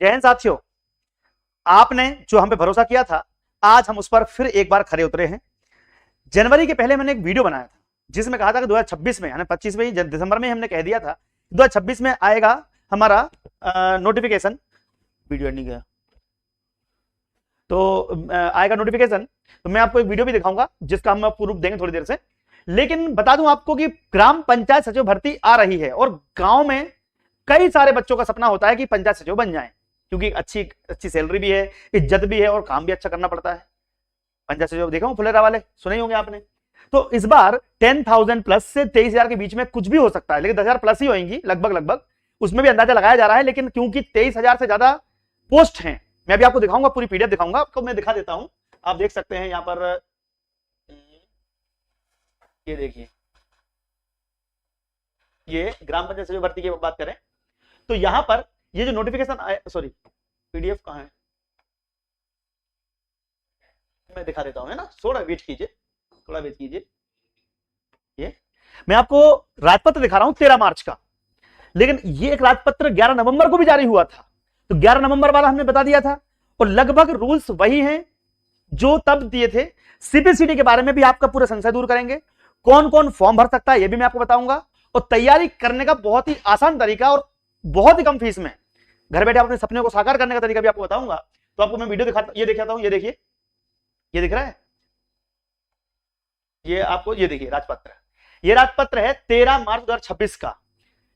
जय हिंद साथियों, आपने जो हम पे भरोसा किया था, आज हम उस पर फिर एक बार खरे उतरे हैं। जनवरी के पहले मैंने एक वीडियो बनाया था जिसमें कहा था कि 2026 में, यानी 25 में, दिसंबर में हमने कह दिया था 2026 में आएगा हमारा नोटिफिकेशन। वीडियो नहीं गया तो आएगा नोटिफिकेशन। तो मैं आपको एक वीडियो भी दिखाऊंगा जिसका हम प्रूफ देंगे थोड़ी देर से। लेकिन बता दूं आपको कि ग्राम पंचायत सचिव भर्ती आ रही है और गांव में कई सारे बच्चों का सपना होता है कि पंचायत सचिव बन जाएं, क्योंकि अच्छी सैलरी भी है, इज्जत भी है और काम भी अच्छा करना पड़ता है। पंचायत सचिव देखा फुलेरा वाले सुने होंगे आपने। तो इस बार 10,000 प्लस से 23,000 के बीच में कुछ भी हो सकता है, लेकिन 10,000 प्लस ही होंगी लगभग, उसमें भी अंदाजा लगाया जा रहा है। लेकिन क्योंकि 23,000 से ज्यादा पोस्ट हैं, मैं अभी आपको दिखाऊंगा, पूरी पीडीएफ दिखाऊंगा आपको, मैं दिखा देता हूं, आप देख सकते हैं यहां पर। ये देखिए, ये ग्राम पंचायत सचिव भर्ती की बात करें तो यहां पर ये जो नोटिफिकेशन आया, सॉरी पीडीएफ कहां है, मैं दिखा देता हूं, है ना, थोड़ा वेट कीजिए। ये मैं आपको राजपत्र दिखा रहा हूं 13 मार्च का, लेकिन ये एक राजपत्र 11 नवंबर को भी जारी हुआ था। तो 11 नवंबर वाला हमने बता दिया था और लगभग रूल्स वही हैं जो तब दिए थे। सीपीसीटी के बारे में भी आपका पूरा संशय दूर करेंगे, कौन कौन फॉर्म भर सकता है ये भी मैं आपको बताऊंगा, और तैयारी करने का बहुत ही आसान तरीका और बहुत ही कम फीस में घर बैठे अपने सपने को साकार करने का तरीका भी आपको बताऊंगा। तो आपको मैं वीडियो दिखाता, ये दिखाता हूं, ये देखिए, ये दिख रहा है, ये आपको, ये देखिए राजपत्र, ये राजपत्र है 13 मार्च 2026 का,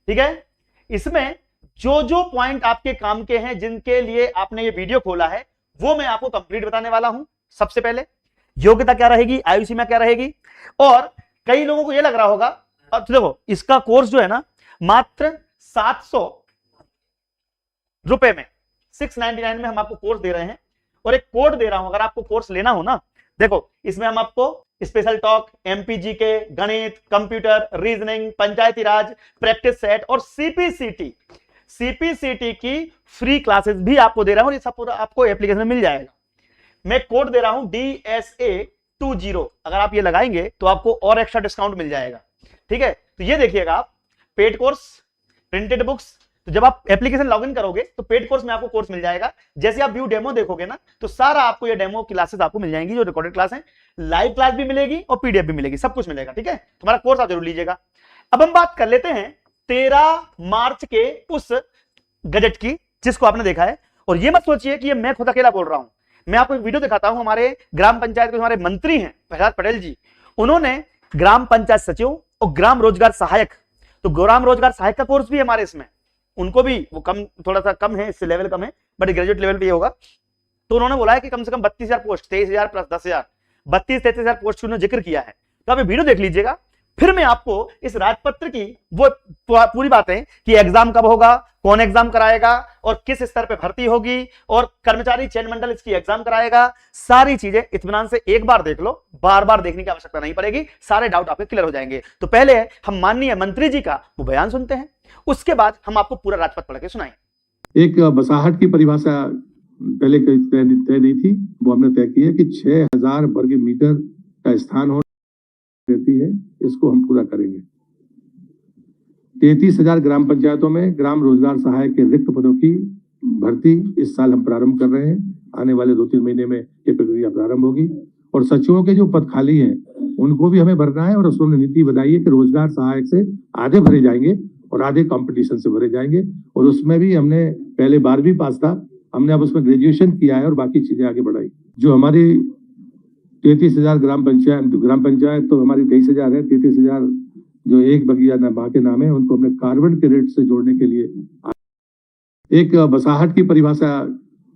ठीक है। इसमें जो जो पॉइंट आपके काम के हैं, जिनके लिए आपने ये वीडियो खोला है, वो मैं आपको कंप्लीट बताने वाला हूं। सबसे पहले योग्यता क्या रहेगी, आयु सीमा क्या रहेगी, और कई लोगों को ये लग रहा होगा, अब देखो इसका कोर्स जो है ना मात्र 700 रुपए में, 699 में हम आपको कोर्स दे रहे हैं। और एक कोड दे रहा हूं, अगर आपको कोर्स लेना हो ना, देखो इसमें हम आपको स्पेशल टॉक, एमपीजी के, गणित, कंप्यूटर, रीजनिंग, पंचायती राज, प्रैक्टिस सेट और सीपीसीटी की फ्री क्लासेस भी आपको दे रहा हूं। ये सब पूरा आपको एप्लीकेशन में मिल जाएगा। मैं कोड दे रहा हूं DSA20, अगर आप ये लगाएंगे तो आपको और एक्स्ट्रा डिस्काउंट मिल जाएगा, ठीक है। तो ये देखिएगा आप, पेड कोर्स, प्रिंटेड बुक्स, तो जब आप एप्लीकेशन लॉगिन करोगे तो पेड कोर्स में आपको कोर्स मिल जाएगा। जैसे आप व्यू डेमो देखोगे ना, तो सारा आपको ये डेमो क्लासेस आपको मिल जाएंगी, जो रिकॉर्डेड क्लास है, लाइव क्लास भी मिलेगी और पीडीएफ भी मिलेगी, सब कुछ मिलेगा, ठीक है। तुम्हारा कोर्स आप जरूर लीजिएगा। अब हम बात कर लेते हैं 13 मार्च के उस गजट की जिसको आपने देखा है। और ये मत सोचिए कि ये मैं खुद अकेला बोल रहा हूं, मैं आपको एक वीडियो दिखाता हूं। हमारे ग्राम पंचायत के हमारे मंत्री हैं प्रहलाद पटेल जी, उन्होंने ग्राम पंचायत सचिव और ग्राम रोजगार सहायक, तो ग्राम रोजगार सहायक का कोर्स भी हमारे इसमें, उनको भी वो कम, थोड़ा सा कम है, इससे लेवल कम है, बट ग्रेजुएट लेवल पे होगा। तो उन्होंने बोला है कि कम से कम 32,000 पोस्ट, 23,000 प्लस 10,000, 32-33,000 पोस्ट उन्होंने जिक्र किया है। तो आप ये वीडियो देख लीजिएगा, फिर मैं आपको इस राजपत्र की वो पूरी बातें कि एग्जाम कब होगा, कौन एग्जाम कराएगा और किस स्तर पे भर्ती होगी, और कर्मचारी चयन मंडल इसकी एग्जाम कराएगा, सारी चीजें इत्मीनान से एक बार देख लो, बार बार देखने की आवश्यकता नहीं पड़ेगी, सारे डाउट आपके क्लियर हो जाएंगे। तो पहले हम माननीय मंत्री जी का वो बयान सुनते हैं, उसके बाद हम आपको पूरा राजपत्र पढ़ के सुनाएंगे। एक बसाहट की परिभाषा पहले तय नहीं थी, वो हमने तय की है कि 6,000 वर्ग मीटर का स्थान हो रहती है, इसको हम पूरा करेंगे। 33,000 ग्राम पंचायतों में ग्राम रोजगार सहायक के रिक्त पदों की भर्ती इस साल हम प्रारंभ कर रहे हैं। आने वाले 2-3 महीने में ये प्रक्रिया प्रारंभ होगी। और सचिवों के जो पद खाली हैं उनको भी हमें भरना है, और उसमें नीति बनाई है कि रोजगार सहायक से आधे भरे जाएंगे और आधे कंपटीशन से भरे जाएंगे। और उसमें भी हमने पहले 12वीं पास था, हमने अब उसमें ग्रेजुएशन किया है और बाकी चीजें आगे बढ़ाई। जो हमारी 33,000 ग्राम पंचायत तो हमारी 23,000 है, 33,000 जो एक बगिया माँ के नाम है, उनको हमने कार्बन क्रेडिट से जोड़ने के लिए एक बसाहट की परिभाषा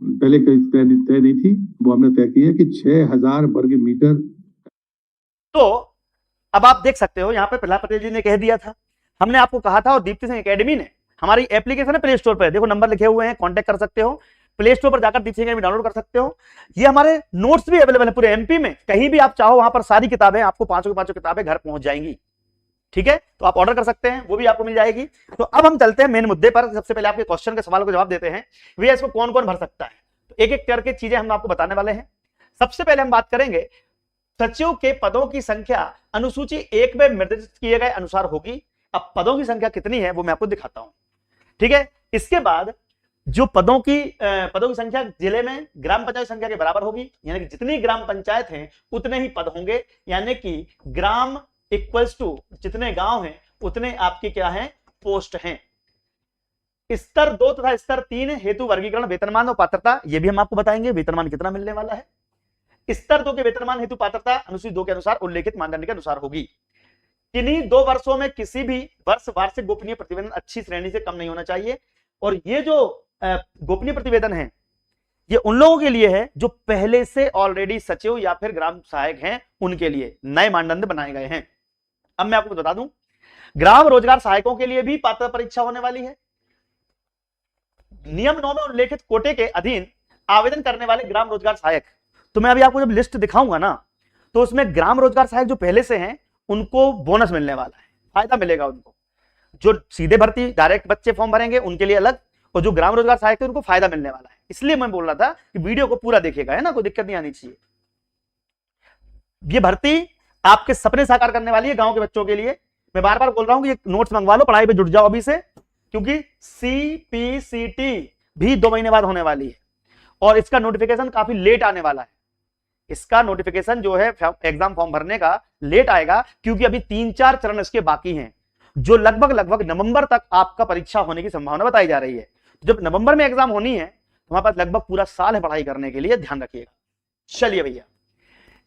पहले तय नहीं थी, वो हमने तय की है कि 6,000 वर्ग मीटर। तो अब आप देख सकते हो, यहाँ पे प्रहलाद पटेल जी ने कह दिया था, हमने आपको कहा था, और दीप्ति सिंह एकेडमी ने, हमारी एप्लीकेशन है प्ले स्टोर पर, देखो नंबर लिखे हुए हैं, कांटेक्ट कर सकते हो, प्ले स्टोर पर जाकर दीप्ति सिंह एकेडमी डाउनलोड कर सकते हो। ये हमारे नोट्स भी अवेलेबल है पूरे एमपी में, कहीं भी आप चाहो वहां पर सारी किताबें आपको 5 किताबें घर पहुंच जाएंगी, ठीक है। तो आप ऑर्डर कर सकते हैं, वो भी आपको मिल जाएगी। तो अब हम चलते हैं मेन मुद्दे पर। सबसे पहले आपके क्वेश्चन के सवाल को जवाब देते हैं, भैया इसको कौन कौन भर सकता है। तो एक एक करके चीजें हम आपको बताने वाले हैं। सबसे पहले हम बात करेंगे सचिव के पदों की संख्या अनुसूची 1 में निर्दिष्ट किए गए अनुसार होगी। अब पदों की संख्या कितनी है वो मैं आपको दिखाता हूं, ठीक है। इसके बाद जो पदों की संख्या जिले में ग्राम पंचायत संख्या के बराबर होगी, यानी कि जितनी ग्राम पंचायत हैं उतने ही पद होंगे, यानी कि ग्राम इक्वल्स टू जितने गांव हैं उतने आपके क्या हैं, पोस्ट हैं। स्तर 2 तथा स्तर 3 हेतु वर्गीकरण वेतनमान और पात्रता, ये भी हम आपको बताएंगे वेतनमान कितना मिलने वाला है। स्तर 2 के वेतनमान हेतु पात्रता अनुसूची 2 के अनुसार उल्लेखित मानदंड के अनुसार होगी। किन्हीं 2 वर्षों में किसी भी वर्ष वार्षिक गोपनीय प्रतिवेदन अच्छी श्रेणी से कम नहीं होना चाहिए। और ये जो गोपनीय प्रतिवेदन है ये उन लोगों के लिए है जो पहले से ऑलरेडी सचिव या फिर ग्राम सहायक हैं, उनके लिए नए मानदंड बनाए गए हैं। अब मैं आपको बता दूं, ग्राम रोजगार सहायकों के लिए भी पात्रता परीक्षा होने वाली है। नियम 9 में उल्लेखित कोटे के अधीन आवेदन करने वाले ग्राम रोजगार सहायक, तो मैं अभी आपको जब लिस्ट दिखाऊंगा ना तो उसमें ग्राम रोजगार सहायक जो पहले से हैं उनको बोनस मिलने वाला है, फायदा मिलेगा उनको। जो सीधे भर्ती डायरेक्ट बच्चे फॉर्म भरेंगे उनके लिए अलग, और जो ग्राम रोजगार सहायक थे उनको फायदा मिलने वाला है। इसलिए मैं बोल रहा था कि वीडियो को पूरा देखिएगा, है ना, कोई दिक्कत नहीं आनी चाहिए। ये भर्ती आपके सपने साकार करने वाली है गांव के बच्चों के लिए। मैं बार बार बोल रहा हूं कि ये नोट्स मंगवा लो, पढ़ाई पे जुट जाओ अभी से, क्योंकि सीपीसीटी भी 2 महीने बाद होने वाली है और इसका नोटिफिकेशन काफी लेट आने वाला है। इसका नोटिफिकेशन जो है एग्जाम फॉर्म भरने का लेट आएगा, क्योंकि अभी 3-4 चरण इसके बाकी हैं, जो लगभग नवंबर तक आपका परीक्षा होने की संभावना बताई जा रही है। जब नवंबर में एग्जाम होनी है तो हमारे पास लगभग पूरा साल है पढ़ाई करने के लिए, ध्यान रखिएगा। चलिए भैया,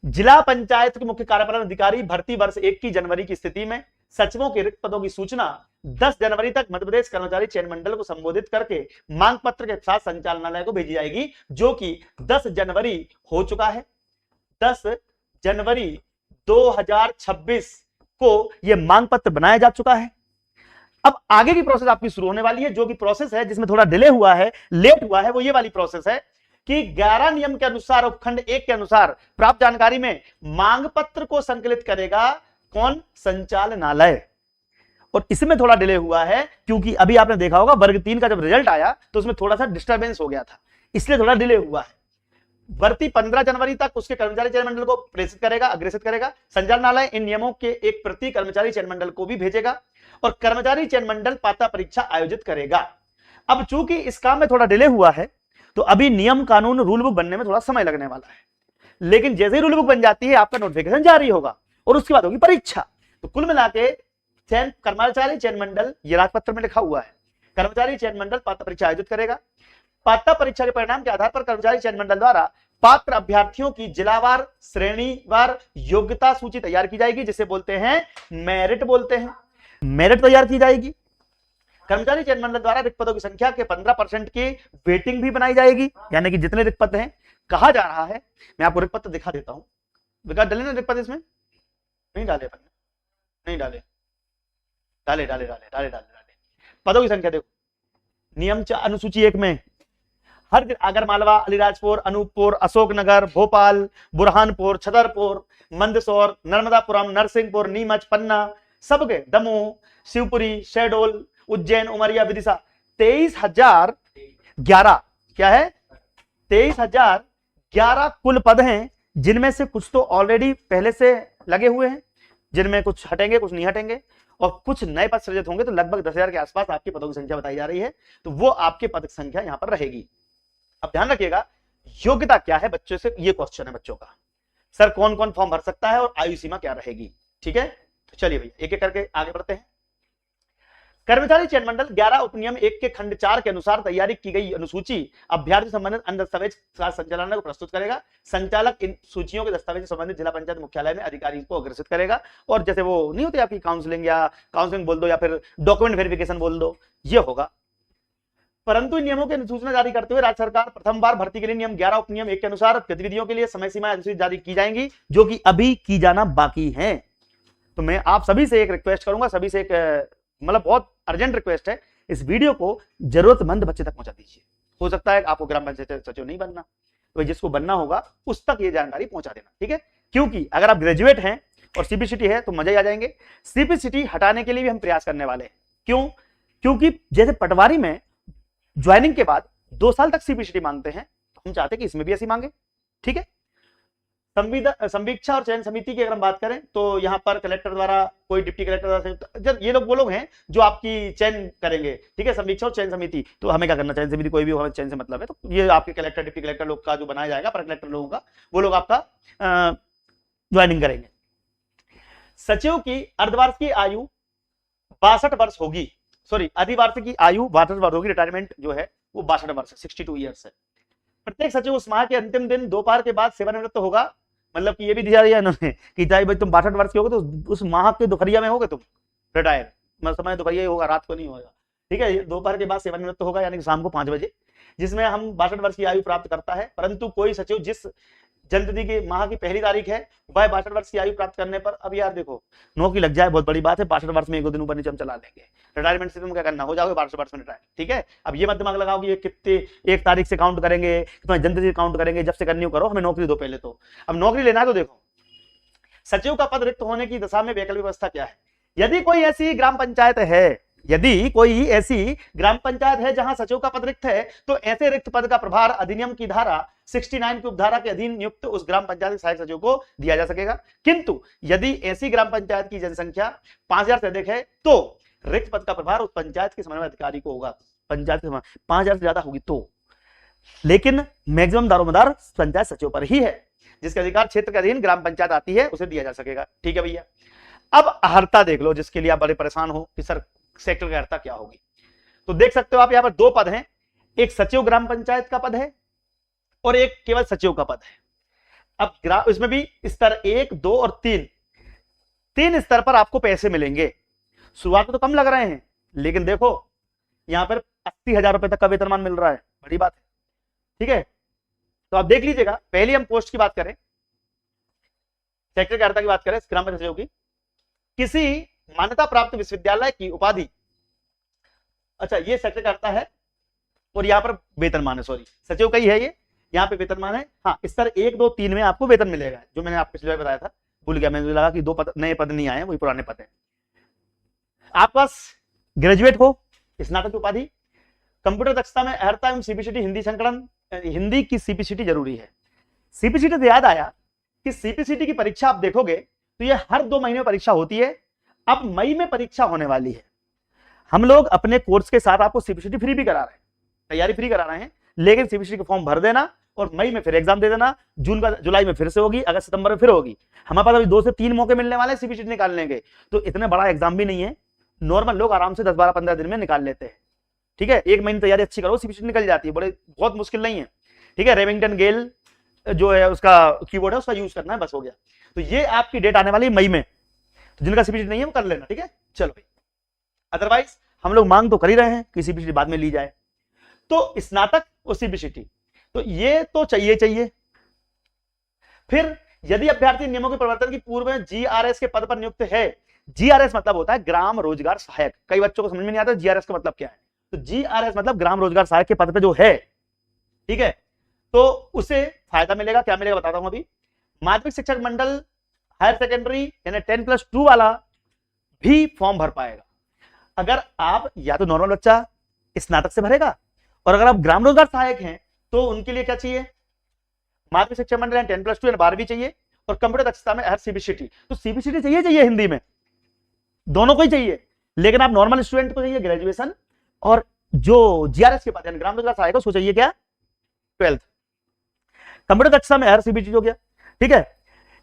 जिला पंचायत के मुख्य कार्यपालन अधिकारी भर्ती वर्ष 1 की जनवरी की स्थिति में सचिवों के रिक्त पदों की सूचना 10 जनवरी तक मध्य प्रदेश कर्मचारी चयन मंडल को संबोधित करके मांग पत्र के साथ संचालनालय को भेजी जाएगी, जो कि 10 जनवरी हो चुका है। 10 जनवरी 2026 को यह मांग पत्र बनाया जा चुका है। अब आगे की प्रोसेस आपकी शुरू होने वाली है, जो कि प्रोसेस है जिसमें थोड़ा डिले हुआ है, लेट हुआ है, वो ये वाली प्रोसेस है कि 11 नियम के अनुसार उपखंड 1 के अनुसार प्राप्त जानकारी में मांग पत्र को संकलित करेगा कौन, संचालनालय। और इसमें थोड़ा डिले हुआ है क्योंकि अभी आपने देखा होगा वर्ग 3 का जब रिजल्ट आया तो उसमें थोड़ा सा डिस्टर्बेंस हो गया था, इसलिए थोड़ा डिले हुआ है। भर्ती 15 जनवरी तक उसके कर्मचारी चयन मंडल को प्रेषित करेगा, अग्रेसित करेगा। संचालनालय इन नियमों के एक प्रति कर्मचारी चयन मंडल को भी भेजेगा और कर्मचारी चयन मंडल पात्रता परीक्षा आयोजित करेगा। अब चूंकि इस काम में थोड़ा डिले हुआ है तो अभी नियम कानून रूल बुक बनने में थोड़ा समय लगने वाला है, लेकिन जैसे ही रूल बुक बन जाती है आपका नोटिफिकेशन जारी होगा और उसके बाद होगी परीक्षा। तो कुल मिला के कर्मचारी चयन मंडल, ये राजपत्र में लिखा हुआ है, कर्मचारी चयन मंडल पात्रता परीक्षा आयोजित करेगा। पात्रता परीक्षा के परिणाम के आधार पर कर्मचारी चयन मंडल द्वारा पात्र अभ्यर्थियों की जिलावार श्रेणीवार योग्यता सूची तैयार की जाएगी, जिसे बोलते हैं मेरिट, बोलते हैं मेरिट तैयार की जाएगी। कर्मचारी चयन मंडल द्वारा रिक्त पदों की संख्या के 15% की वेटिंग भी बनाई जाएगी, यानी कि जितने रिक्त पद हैं, कहा जा रहा है, मैं आपको रिक्त पद दिखा देता हूं। विकास डाले ना रिक्त पद, इसमें नहीं डाले, नहीं डाले, डाले डाले डाले डाले डाले डाले पदों की संख्या देखो, नियम अनुसूची 1 में हर आगर मालवा, अलीराजपुर, अनूपपुर, अशोकनगर, भोपाल, बुरहानपुर, छतरपुर, मंदसौर, नर्मदापुरम, नरसिंहपुर, नीमच, पन्ना, सबके दमोह, शिवपुरी, शहडोल, उज्जैन, उमरिया, विदिशा 23,011 क्या है, 23,011 कुल पद हैं, जिनमें से कुछ तो ऑलरेडी पहले से लगे हुए हैं, जिनमें कुछ हटेंगे कुछ नहीं हटेंगे, और कुछ नए पद सृजित होंगे। तो लगभग 10,000 के आसपास आपके पदों की संख्या बताई जा रही है, तो वो आपके पद की संख्या यहां पर रहेगी। अब ध्यान रखिएगा, योग्यता क्या है बच्चों से, ये क्वेश्चन है बच्चों का, सर कौन कौन फॉर्म भर सकता है और आयु सीमा क्या रहेगी, ठीक है। तो चलिए भैया एक एक करके आगे बढ़ते हैं। कर्मचारी चयन मंडल 11 उपनियम 1 के खंड 4 के अनुसार तैयारी की गई अनुसूची अभ्यर्थी संबंधित अन्य दस्तावेज संचालनालय को प्रस्तुत करेगा। संचालक इन सूचियों के दस्तावेज संबंधित जिला पंचायत मुख्यालय में अधिकारी को अग्रेसित करेगा, और जैसे वो नहीं होती आपकी काउंसलिंग, या काउंसलिंग बोल दो या फिर डॉक्यूमेंट वेरिफिकेशन बोल दो, ये होगा। परंतु इन नियमों की अधिसूचना जारी करते हुए राज्य सरकार प्रथम बार भर्ती के लिए नियम 11 उपनियम 1 के अनुसार गतिविधियों के लिए समय सीमा अधिसूचना जारी की जाएंगी, जो कि अभी की जाना बाकी है। तो मैं आप सभी से एक रिक्वेस्ट करूंगा, सभी से एक मतलब बहुत अर्जेंट रिक्वेस्ट है, इस वीडियो को जरूरतमंद बच्चे तक पहुंचा दीजिए। हो सकता है आपको ग्राम पंचायत सचिव नहीं बनना, तो जिसको बनना होगा उस तक ये जानकारी पहुंचा देना, ठीक है। क्योंकि अगर आप ग्रेजुएट हैं और सीपीसीटी है तो मजा ही आ जाएंगे। सीपीसीटी हटाने के लिए भी हम प्रयास करने वाले हैं। क्यों? क्योंकि जैसे पटवारी में ज्वाइनिंग के बाद 2 साल तक सीपीसीटी मांगते हैं, तो हम चाहते हैं कि इसमें भी ऐसी मांगे, ठीक है। संवीक्षा और चयन समिति की अगर हम बात करें तो यहाँ पर कलेक्टर द्वारा, कोई डिप्टी कलेक्टर द्वारा, ये लोग वो लोग हैं जो आपकी चयन करेंगे। ठीक है, संवीक्षा और चयन समिति, तो हमें क्या करना, चयन समिति कोई भी हो, हमें चयन से मतलब है, तो ये आपके कलेक्टर डिप्टी कलेक्टर लोग का जो बनाया जाएगा, पर कलेक्टर लोगों का, वो लोग आपका ज्वाइनिंग करेंगे। सचिव की अर्धवार्षिक आयु 62 वर्ष होगी, सॉरी अधिवार्षिक आयु 62 वर्ष होगी, रिटायरमेंट जो है वो 62 वर्ष है, 62 ईयर्स है। प्रत्येक सचिव उस माह के अंतिम दिन दोपहर के बाद सेवानिवृत्त होगा, मतलब कि ये भी दिया इन्होंने कि चाहे भाई तुम 62 वर्ष के होगे तो उस माह के दोपहरिया में होगे तुम रिटायर, मतलब समय दोपहरिया ही होगा, रात को नहीं होगा। ठीक है, दोपहर के बाद सेवानिवृत्त होगा यानी कि शाम को 5 बजे, जिसमें हम 62 वर्ष की आयु प्राप्त करता है। परंतु कोई सचिव जिस जनतिथि के माह की पहली तारीख है वह 62 वर्ष की आयु प्राप्त करने पर, अब यार देखो नौकरी लग जाए बहुत बड़ी बात है, 62 वर्ष में एक दो दिन ऊपर नीचे हम चला लेंगे, रिटायरमेंट से तुम क्या करना, हो जाओगे 62 वर्ष में रिटायर। ठीक है, अब ये मत दिमाग लगाओ कि ये कितने एक तारीख से काउंट करेंगे, कितना जनतिथि काउंट करेंगे, जब से करनी हो करो, हमें नौकरी दो पहले। तो अब नौकरी लेना है तो देखो सचिव का पद रिक्त होने की दशा में वैकल्पिक व्यवस्था क्या है। यदि कोई ऐसी ग्राम पंचायत है जहां सचिव का पद रिक्त है, तो ऐसे रिक्त पद का प्रभार अधिनियम की धारा 69 की उपधारा के अधीन नियुक्त उस ग्राम पंचायत के सहायक सचिव को दिया जा सकेगा। किंतु यदि ऐसी ग्राम पंचायत की जनसंख्या 5000 से अधिक है तो रिक्त पद का प्रभार उस पंचायत के समन्वय अधिकारी को होगा। पंचायत के 5000 से ज्यादा होगी तो, लेकिन मैक्सिमम दारोमदार पंचायत सचिव पर ही है, जिसके अधिकार क्षेत्र के अधीन ग्राम पंचायत आती है उसे दिया जा सकेगा। ठीक है भैया, अब अर्हता देख लो, जिसके लिए आप बड़े परेशान हो कि सर सेक्टर की अर्हता क्या होगी। तो देख सकते हो आप यहाँ पर दो पद हैं, एक सचिव ग्राम पंचायत का पद है और एक केवल सचिव का पद है। अब इसमें भी स्तर 1, 2 और 3 स्तर पर आपको पैसे मिलेंगे। शुरुआत में तो कम लग रहे हैं, लेकिन देखो यहां पर 80,000 रुपए तक का वेतनमान मिल रहा है, बड़ी बात है। ठीक है, तो आप देख लीजिएगा, पहले हम पोस्ट की बात करें, सेक्टर की अर्हता की बात करें ग्राम पंचायत सचिव की, किसी मान्यता प्राप्त विश्वविद्यालय की उपाधि, अच्छा ये सेक्टर का अर्हता है और यहाँ पर वेतनमान है, सॉरी सचिव का ही है ये, यहाँ पे वेतनमान है। हाँ, स्तर 1, 2, 3 में आपको वेतन मिलेगा, जो मैंने आपको पिछली बार बताया था, भूल गया, मुझे लगा कि 2 पद नए पद नहीं आए, वही पुराने पद है। आपके पास ग्रेजुएट हो, स्नातक की उपाधि, कंप्यूटर दक्षता में अर्हता एवं सीपीसीटी हिंदी संकलन, हिंदी की सीपीसीटी जरूरी है। सीपीसीटी से याद आया कि सीपीसीटी की परीक्षा आप देखोगे तो ये हर 2 महीने में परीक्षा होती है। अब मई में परीक्षा होने वाली है। हम लोग अपने कोर्स के साथ आपको सीपीसीटी फ्री भी करा रहे हैं, तैयारी फ्री करा रहे हैं, लेकिन सीपीसीटी का फॉर्म भर देना और मई में फिर एग्जाम दे देना, जुलाई में फिर से होगी, अगस्त सितंबर में फिर होगी। हमारे पास अभी 2 से 3 मौके मिलने वाले हैं सीपीसीटी निकालने के, तो इतने बड़ा एग्जाम भी नहीं है, नॉर्मल लोग आराम से 10, 12, 15 दिन में निकाल लेते हैं। ठीक है, 1 महीने तैयारी अच्छी करो, सीपीसीटी निकल जाती है, बहुत मुश्किल नहीं है। ठीक है, रेमिंगटन गेल जो है उसका कीबोर्ड है, उसका यूज करना है, बस हो गया। तो ये आपकी डेट आने वाली मई में, तो जिनका सीपीसीटी नहीं है वो कर लेना। ठीक है, चलो भाई, अदरवाइज हम लोग मांग तो कर ही रहे हैं कि सीपीसीटी बाद में ली जाए। तो स्नातक और सीपीसीटी, तो ये तो चाहिए। फिर यदि अभ्यर्थी नियमों के परिवर्तन की पूर्व में जीआरएस के पद पर नियुक्त है, जीआरएस मतलब होता है ग्राम रोजगार सहायक, कई बच्चों को समझ में नहीं आता जीआरएस का मतलब क्या है, तो जीआरएस मतलब ग्राम रोजगार सहायक के पद पे जो है, ठीक है, तो उसे फायदा मिलेगा। क्या मिलेगा बताता हूं अभी। माध्यमिक शिक्षक मंडल हायर सेकेंडरी यानी 10+2 वाला भी फॉर्म भर पाएगा। अगर आप या तो नॉर्मल बच्चा स्नातक से भरेगा, और अगर आप ग्राम रोजगार सहायक हैं तो उनके लिए क्या चाहिए, माध्यमिक शिक्षा मंडल 10+2 यानी 12वीं चाहिए, और कंप्यूटर दक्षता में हर सीबीसीटी, तो सीबीसीटी चाहिए हिंदी में, दोनों को ही चाहिए। लेकिन आप नॉर्मल स्टूडेंट को चाहिए ग्रेजुएशन, और जो जीआरएस के बाद यानी ग्राम रोजगार सहायक उसको चाहिए क्या, 12th। कंप्यूटर दक्षता में हर सीबीसीटी हो गया। ठीक है,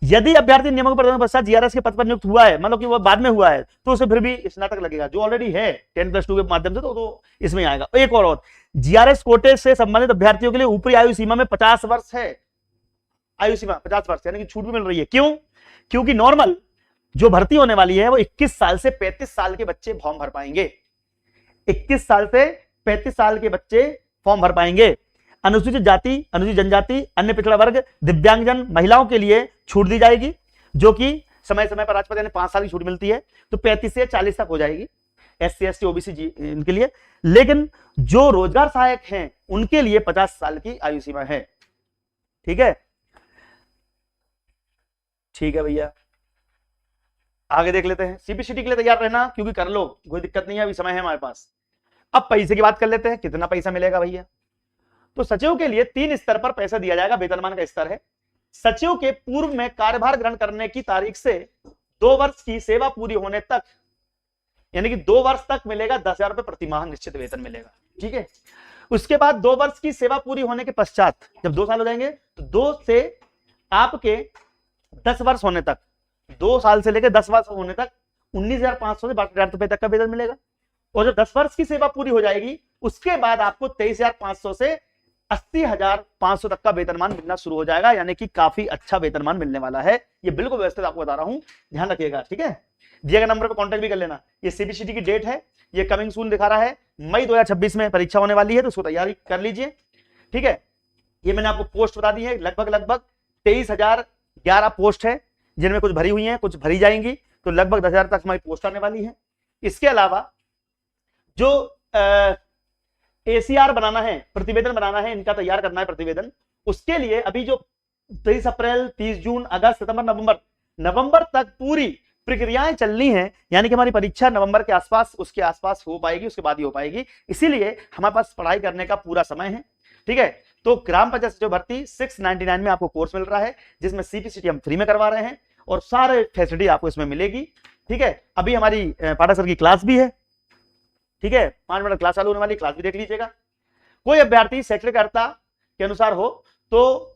यदि अभ्यर्थी नियमों के पश्चात जीआरएस के पद पर नियुक्त हुआ है, मतलब कि वो बाद में हुआ है, तो उसे फिर भी स्नातक लगेगा। जो ऑलरेडी है 10+2 के माध्यम से तो इसमें आएगा। एक और जीआरएस कोटे से संबंधित अभ्यर्थियों के लिए ऊपरी आयु सीमा में 50 वर्ष है, आयु सीमा 50 वर्ष, यानी कि छूट भी मिल रही है। क्यों? क्योंकि नॉर्मल जो भर्ती होने वाली है वो 21 साल से 35 साल के बच्चे फॉर्म भर पाएंगे। 21 साल से 35 साल के बच्चे फॉर्म भर पाएंगे। अनुसूचित जाति, अनुसूचित जनजाति, अन्य पिछड़ा वर्ग, दिव्यांगजन, महिलाओं के लिए छूट दी जाएगी, जो कि समय समय पर राजपत्र यानी 5 साल की छूट मिलती है, तो 35 से 40 तक हो जाएगी SC, ST, OBC इनके लिए। लेकिन जो रोजगार सहायक हैं उनके लिए 50 साल की आयु सीमा है। ठीक है, ठीक है भैया, आगे देख लेते हैं। सीपीसीटी के लिए तैयार रहना, क्योंकि कर लो, कोई दिक्कत नहीं है, अभी समय है हमारे पास। अब पैसे की बात कर लेते हैं, कितना पैसा मिलेगा भैया। तो सचिव के लिए 3 स्तर पर पैसा दिया जाएगा, वेतनमान का स्तर है। सचिव के पूर्व में कार्यभार ग्रहण करने की तारीख से 2 वर्ष की सेवा पूरी होने तक, यानी कि 2 वर्ष तक मिलेगा 10,000 रुपए प्रति माह निश्चित वेतन मिलेगा। ठीक है, उसके बाद 2 वर्ष की सेवा पूरी होने के पश्चात जब 2 साल हो जाएंगे तो 2 से आपके 10 वर्ष होने तक, 2 साल से लेकर 10 वर्ष होने तक 19,500 से 22,000 रुपए तक का वेतन मिलेगा। और जब 10 वर्ष की सेवा पूरी हो जाएगी उसके बाद आपको 23,500 से 80,500 तक का वेतनमान मिलना शुरू हो जाएगा, यानी कि काफी अच्छा वेतनमान मिलने वाला है। ये बिल्कुल व्यवस्थित आपको बता रहा हूं, ध्यान रखिएगा। ठीक है, दिए गए नंबर पर कांटेक्ट भी कर लेना। ये सीबीसीटी की डेट है, ये कमिंग सून दिखा रहा है, मई 2026 में परीक्षा होने वाली है, तो उसको तैयारी कर लीजिए। ठीक है, ये मैंने आपको पोस्ट बता दी है, लगभग 23,011 पोस्ट है, जिनमें कुछ भरी हुई है, कुछ भरी जाएंगी, तो लगभग 10,000 तक हमारी पोस्ट आने वाली है। इसके अलावा जो एसीआर बनाना है, प्रतिवेदन बनाना है, इनका तैयार करना है प्रतिवेदन, उसके लिए अभी जो 23 अप्रैल, 30 जून, अगस्त, सितंबर, नवंबर तक पूरी प्रक्रियाएं चलनी है, यानी कि हमारी परीक्षा नवंबर के आसपास, उसके आसपास हो पाएगी, उसके बाद ही हो पाएगी। इसीलिए हमारे पास पढ़ाई करने का पूरा समय है। ठीक है, तो ग्राम पंचायत सचिव भर्ती 699 में आपको कोर्स मिल रहा है, जिसमें सीपीसीटी हम फ्री में करवा रहे हैं और सारे फैसिलिटी आपको इसमें मिलेगी। ठीक है, अभी हमारी पाठक सर की क्लास भी है। ठीक है, 5 मिनट क्लास चालू होने वाली, क्लास भी देख लीजिएगा। कोई अभ्यर्थी शैक्षणिक अर्हता के अनुसार हो, तो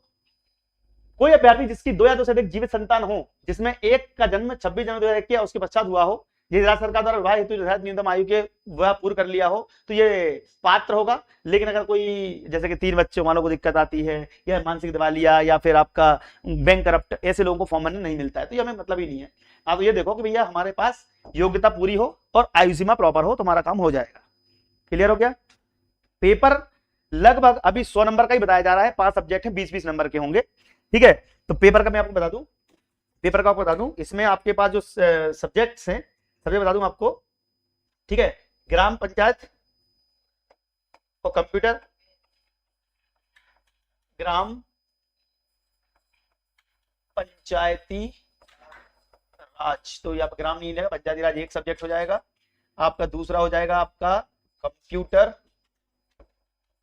कोई अभ्यर्थी जिसकी 2 या 2 से अधिक जीवित संतान हो, जिसमें एक का जन्म 26 जनवरी 2001 या उसके पश्चात हुआ हो, यदि राज्य सरकार द्वारा विवाह हेतु निर्धारित न्यूनतम आयु के वह पूर्ण कर लिया हो, तो ये पात्र होगा। लेकिन अगर कोई जैसे कि 3 बच्चे वालों को दिक्कत आती है, या मानसिक दिवालिया, या फिर आपका बैंक करप्ट, ऐसे लोगों को फॉर्म भरने नहीं मिलता है, तो ये हमें मतलब ही नहीं है। आप ये देखो कि भैया हमारे पास योग्यता पूरी हो और आयु सीमा प्रॉपर हो, तुम्हारा काम हो जाएगा। क्लियर हो गया? पेपर लगभग अभी 100 नंबर का ही बताया जा रहा है, 5 सब्जेक्ट है, 20-20 नंबर के होंगे। ठीक है, तो पेपर का मैं आपको बता दूं, इसमें आपके पास जो सब्जेक्ट्स हैं, सब्जेक्ट बता दूं आपको। ठीक है, ग्राम पंचायत और कंप्यूटर, ग्राम पंचायती राज, तो यहाँ पर ग्राम नहीं लेगा, पंचायती राज एक सब्जेक्ट हो जाएगा आपका। दूसरा हो जाएगा आपका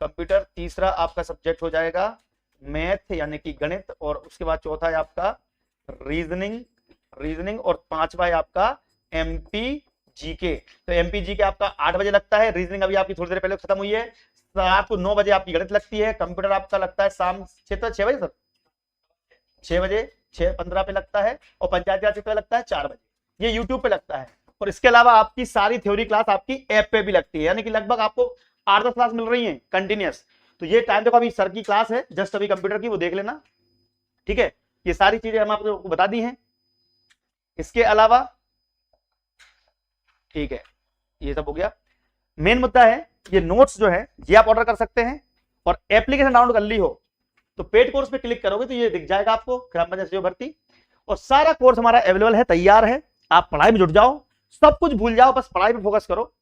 कंप्यूटर, तीसरा आपका सब्जेक्ट हो जाएगा मैथ यानी कि गणित, और उसके बाद चौथा है आपका रीजनिंग, और 5वां है आपका एमपी जीके। तो एमपी जीके आपका 8 बजे लगता है, रीजनिंग अभी आपकी थोड़ी देर पहले खत्म हुई है, रात को 9 बजे आपकी गणित लगती है, कंप्यूटर आपका लगता है शाम 6 बजे सर, 6 बजे 6:15 पे लगता है, और पंचायती राज पे लगता है 4 बजे, ये यूट्यूब पे लगता है। और इसके अलावा आपकी सारी थ्योरी क्लास आपकी ऐप पे भी लगती है, यानी कि लगभग आपको 8-10 क्लास मिल रही है कंटिन्यूस। तो ये टाइम देखो, अभी सर की क्लास है जस्ट अभी कंप्यूटर की, वो देख लेना। ठीक है, ये सारी चीजें हम आपको बता दी हैं। इसके अलावा ठीक है, ये सब हो गया। मेन मुद्दा है ये नोट्स जो है ये आप ऑर्डर कर सकते हैं, और एप्लीकेशन डाउनलोड कर ली हो तो पेड कोर्स पे क्लिक करोगे तो ये दिख जाएगा आपको, ग्राम पंचायत सचिव भर्ती, और सारा कोर्स हमारा अवेलेबल है, तैयार है। आप पढ़ाई में जुट जाओ, सब कुछ भूल जाओ, बस पढ़ाई पे फोकस करो।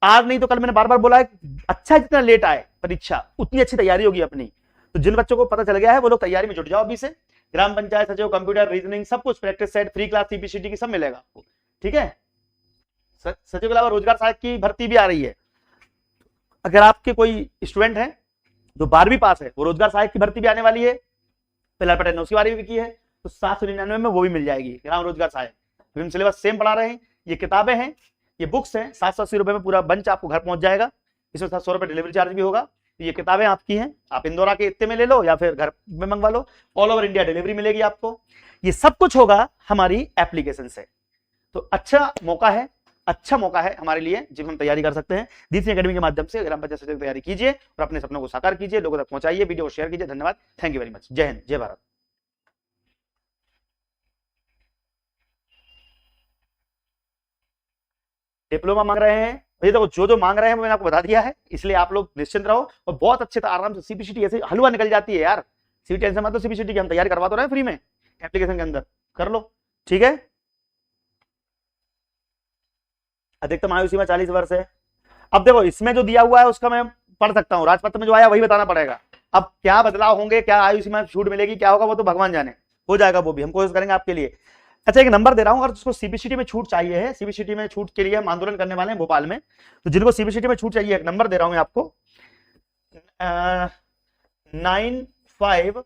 आज नहीं तो कल, मैंने बार बार बोला है, अच्छा जितना लेट आए परीक्षा उतनी अच्छी तैयारी होगी अपनी। तो जिन बच्चों को पता चल गया है वो लोग तैयारी में जुट जाओ अभी से। ग्राम पंचायत सचिव, कंप्यूटर, रीजनिंग, सब कुछ practice set, free class CPCT की सब मिलेगा आपको। ठीक है, सचिव के अलावा रोजगार सहायक की भर्ती भी आ रही है। अगर आपके कोई स्टूडेंट है जो 12वीं पास है, वो रोजगार सहायक की भर्ती भी आने वाली है, फिलहाल पटेल ने उसकी बारी भी की है, तो 799 में वो भी मिल जाएगी ग्राम रोजगार सहायक। हम सिलेबस सेम पढ़ा रहे हैं, ये किताबें हैं, ये बुक्स हैं, 780 रुपए में पूरा बंच आपको घर पहुंच जाएगा, इसमें 700 रुपए डिलीवरी चार्ज भी होगा। तो ये किताबें आपकी हैं, आप इंदौरा के इतने में ले लो या फिर घर में मंगवा लो, ऑल ओवर इंडिया डिलीवरी मिलेगी आपको। ये सब कुछ होगा हमारी एप्लीकेशन से। तो अच्छा मौका है हमारे लिए, जिसमें हम तैयारी कर सकते हैं। दीदी एकेडमी के माध्यम से ग्राम पंचायत सचिव की तैयारी कीजिए और अपने सपनों को साकार कीजिए, लोगों तक पहुंचाइए, वीडियो को शेयर कीजिए। धन्यवाद, थैंक यू वेरी मच। जय हिंद, जय भारत। डिप्लोमा मांग रहे हैं भैया, देखो जो मांग रहे हैं मैंने आपको बता दिया है, इसलिए आप लोग निश्चिंत रहो और बहुत अच्छे से आराम से सीपीसीटी ऐसे हलवा निकल जाती है यार। सीट टेंशन मत लो, सीपीसीटी की हम तैयारी करवा तो रहे हैं फ्री में, एप्लीकेशन के अंदर कर लो। ठीक है, अधिकतम आयु सीमा 40 वर्ष है। अब देखो इसमें जो दिया हुआ है उसका मैं पढ़ सकता हूँ, राजपत्र में जो आया वही बताना पड़ेगा। अब क्या बदलाव होंगे, क्या आयु सीमा छूट मिलेगी, क्या होगा वो तो भगवान जाने, हो जाएगा वो भी, हम कोशिश करेंगे आपके लिए। अच्छा, एक नंबर दे रहा हूं, अगर जिसको सीबीसीटी में छूट चाहिए है, सीबीसीटी में छूट के लिए हम आंदोलन करने वाले हैं भोपाल में, तो जिनको सीबीसीटी में छूट चाहिए, एक नंबर दे रहा हूं आपको, 95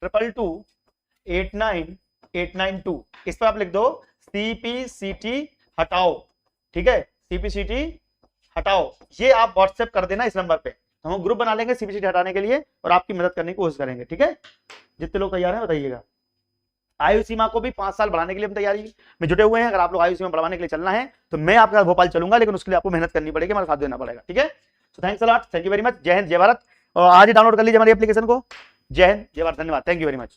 222-89892 इस पर आप लिख दो CPCT हटाओ, ठीक है, CPCT हटाओ। ये आप व्हाट्सएप कर देना इस नंबर पे, हम ग्रुप बना लेंगे CPCT हटाने के लिए और आपकी मदद करने की कोशिश करेंगे, ठीक है। जितने लोग तैयार हैं बताइएगा। आयु सीमा को भी 5 साल बढ़ाने के लिए हम तैयारी में जुटे हुए हैं। अगर आप लोग आयु सीमा बढ़ाने के लिए चलना है तो मैं आपके साथ भोपाल चलूंगा, लेकिन उसके लिए आपको मेहनत करनी पड़ेगी, हमारा साथ देना पड़ेगा, ठीक है। So thanks a lot, thank you very much. जय हिंद, जय भारत। और आज ही डाउनलोड कर लीजिए हमारी एप्लीकेशन को। जय हिंद, जय भारत, धन्यवाद, थैंक यू वेरी मच।